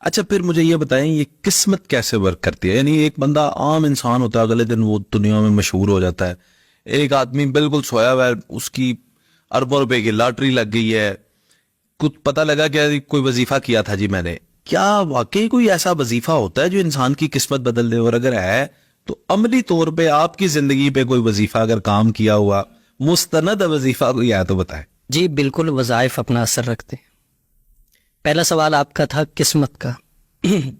اچھا پھر مجھے یہ بتائیں یہ قسمت کیسے ورک کرتی ہے؟ یعنی ایک بندہ عام انسان ہوتا ہے، اگلے دن وہ دنیا میں مشہور ہو جاتا ہے. ایک آدمی بالکل سویا ہوا ہے، اس کی اربوں روپے کی لاٹری لگ گئی ہے، کچھ پتہ لگا کہ کوئی وظیفہ کیا تھا جی میں نے. کیا واقعی کوئی ایسا وظیفہ ہوتا ہے جو انسان کی قسمت بدل دے؟ اور اگر ہے تو عملی طور پہ آپ کی زندگی پہ کوئی وظیفہ اگر کام کیا ہوا مستند وظیفہ کوئی ہے تو بتائیں. جی بالکل، وظائف اپنا اثر رکھتے ہیں. پہلا سوال آپ کا تھا قسمت کا.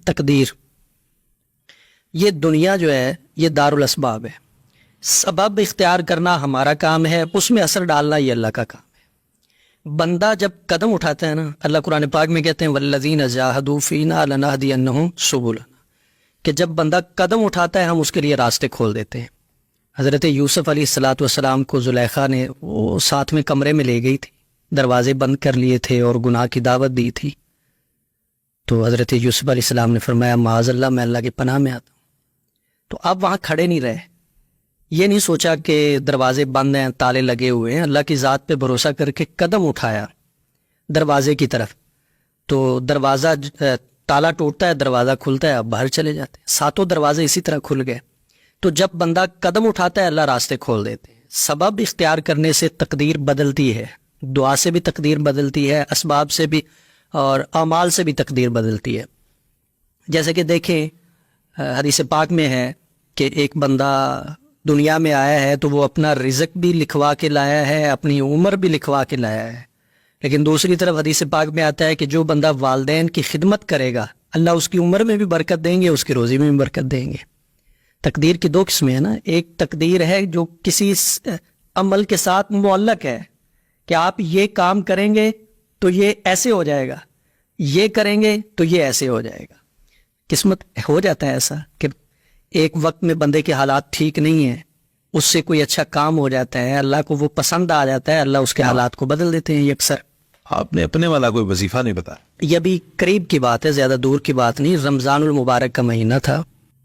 تقدیر، یہ دنیا جو ہے یہ دار الاسباب ہے. سبب اختیار کرنا ہمارا کام ہے، اس میں اثر ڈالنا یہ اللہ کا کام ہے. بندہ جب قدم اٹھاتا ہے نا، اللہ قرآن پاک میں کہتے ہیں والذین جاہدوا فینا لنہدینہم سبلنا، کہ جب بندہ قدم اٹھاتا ہے ہم اس کے لیے راستے کھول دیتے ہیں. حضرت یوسف علیہ الصلاۃ والسلام کو زلیخا نے وہ ساتھ میں کمرے میں لے گئی تھی، دروازے بند کر لیے تھے اور گناہ کی دعوت دی تھی. تو حضرت یوسف علیہ السلام نے فرمایا معاذ اللہ، میں اللہ کی پناہ میں آتا ہوں. تو آپ وہاں کھڑے نہیں رہے، یہ نہیں سوچا کہ دروازے بند ہیں، تالے لگے ہوئے ہیں، اللہ کی ذات پہ بھروسہ کر کے قدم اٹھایا دروازے کی طرف. تو دروازہ تالا ٹوٹتا ہے، دروازہ کھلتا ہے، آپ باہر چلے جاتے ہیں. ساتوں دروازے اسی طرح کھل گئے. تو جب بندہ قدم اٹھاتا ہے اللہ راستے کھول دیتے ہیں. سبب اختیار کرنے سے تقدیر بدلتی ہے، دعا سے بھی تقدیر بدلتی ہے، اسباب سے بھی اور اعمال سے بھی تقدیر بدلتی ہے. جیسے کہ دیکھیں حدیث پاک میں ہے کہ ایک بندہ دنیا میں آیا ہے تو وہ اپنا رزق بھی لکھوا کے لایا ہے، اپنی عمر بھی لکھوا کے لایا ہے. لیکن دوسری طرف حدیث پاک میں آتا ہے کہ جو بندہ والدین کی خدمت کرے گا اللہ اس کی عمر میں بھی برکت دیں گے، اس کی روزی میں بھی برکت دیں گے. تقدیر کی دو قسمیں ہیں نا، ایک تقدیر ہے جو کسی عمل کے ساتھ معلق ہے کہ آپ یہ کام کریں گے تو یہ ایسے ہو جائے گا، یہ کریں گے تو یہ ایسے ہو جائے گا. قسمت ہو جاتا ہے ایسا کہ ایک وقت میں بندے کے حالات ٹھیک نہیں ہیں، اس سے کوئی اچھا کام ہو جاتا ہے، اللہ کو وہ پسند آ جاتا ہے، اللہ اس کے حالات کو بدل دیتے ہیں. یہ اکثر آپ نے اپنے والا کوئی وظیفہ نہیں بتایا؟ یہ ابھی قریب کی بات ہے، زیادہ دور کی بات نہیں. رمضان المبارک کا مہینہ تھا،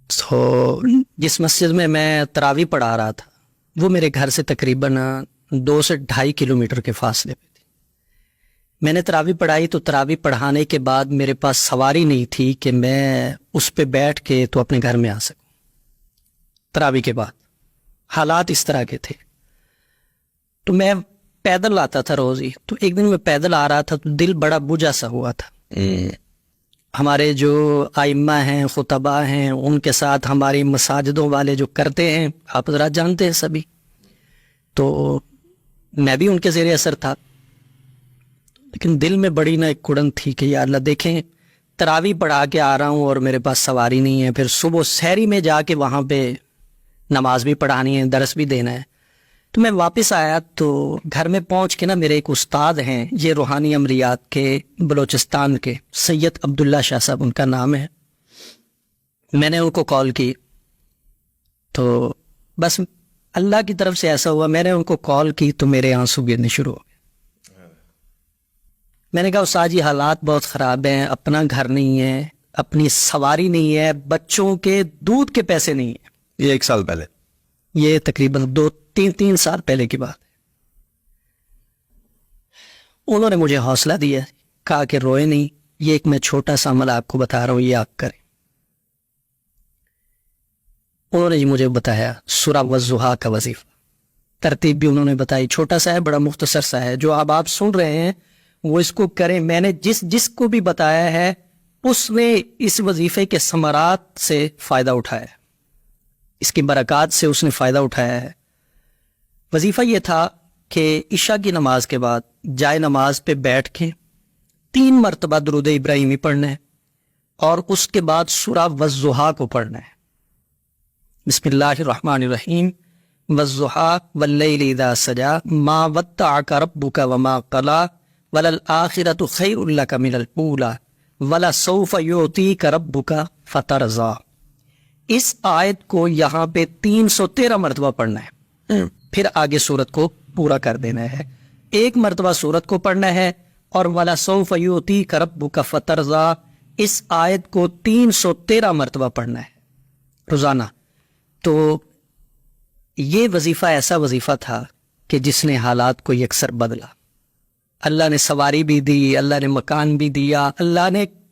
تو جس مسجد میں میں تراویح پڑھا رہا تھا وہ میرے گھر سے تقریباً 2 سے 2.5 کلومیٹر کے فاصلے پہ تھی. میں نے تراویح پڑھائی تو تراویح پڑھانے کے بعد میرے پاس سواری نہیں تھی کہ میں اس پہ بیٹھ کے تو اپنے گھر میں آ سکوں. تراویح کے بعد حالات اس طرح کے تھے تو میں پیدل آتا تھا روز ہی. تو ایک دن میں پیدل آ رہا تھا تو دل بڑا بجھا سا ہوا تھا. ہمارے جو ائمہ ہیں، خطباء ہیں، ان کے ساتھ ہماری مساجدوں والے جو کرتے ہیں آپ حضرات جانتے ہیں سبھی، تو میں بھی ان کے زیر اثر تھا. لیکن دل میں بڑی نا ایک کڑن تھی کہ یا اللہ دیکھیں تراویح پڑھا کے آ رہا ہوں اور میرے پاس سواری نہیں ہے، پھر صبح سحری میں جا کے وہاں پہ نماز بھی پڑھانی ہے، درس بھی دینا ہے. تو میں واپس آیا تو گھر میں پہنچ کے نا میرے ایک استاد ہیں، یہ روحانی امریات کے بلوچستان کے سید عبداللہ شاہ صاحب ان کا نام ہے. میں نے ان کو کال کی تو بس اللہ کی طرف سے ایسا ہوا، میں نے ان کو کال کی تو میرے آنسو گرنے شروع ہو گئے. میں نے کہا استاد جی حالات بہت خراب ہیں، اپنا گھر نہیں ہے، اپنی سواری نہیں ہے، بچوں کے دودھ کے پیسے نہیں ہیں. یہ 1 سال پہلے؟ یہ تقریباً 2-3 سال پہلے کی بات ہے. انہوں نے مجھے حوصلہ دیا، کہا کہ روئے نہیں، یہ ایک میں چھوٹا سا عمل آپ کو بتا رہا ہوں، یہ آپ کریں. انہوں نے مجھے بتایا سورہ والضحیٰ کا وظیفہ، ترتیب بھی انہوں نے بتائی، چھوٹا سا ہے، بڑا مختصر سا ہے، جو اب آپ سن رہے ہیں وہ اس کو کریں. میں نے جس کو بھی بتایا ہے اس نے اس وظیفے کے ثمرات سے فائدہ اٹھایا ہے، اس کی برکات سے اس نے فائدہ اٹھایا ہے. وظیفہ یہ تھا کہ عشاء کی نماز کے بعد جائے نماز پہ بیٹھ کے 3 مرتبہ درود ابراہیمی پڑھنا ہے اور اس کے بعد سورہ والضحیٰ کو پڑھنا ہے. بسم اللہ الرحمن الرحیم، والضحیٰ واللیل اذا سجا ما ودعک ربک وما قلی وللآخرۃ خیر لک من الاولی ولسوف یعطیک ربک فترضی. اس آیت کو یہاں پہ 313 مرتبہ پڑھنا ہے، پھر آگے سورت کو پورا کر دینا ہے. 1 مرتبہ سورت کو پڑھنا ہے اور وَلَسَوْفَ يُعْطِيكَ رَبُّكَ فَتَرْضَىٰ اس آیت کو 313 مرتبہ پڑھنا ہے روزانہ. تو یہ وظیفہ ایسا وظیفہ تھا کہ جس نے حالات کو یکسر بدلا. اللہ نے سواری بھی دی، اللہ نے مکان بھی دیا، اللہ نے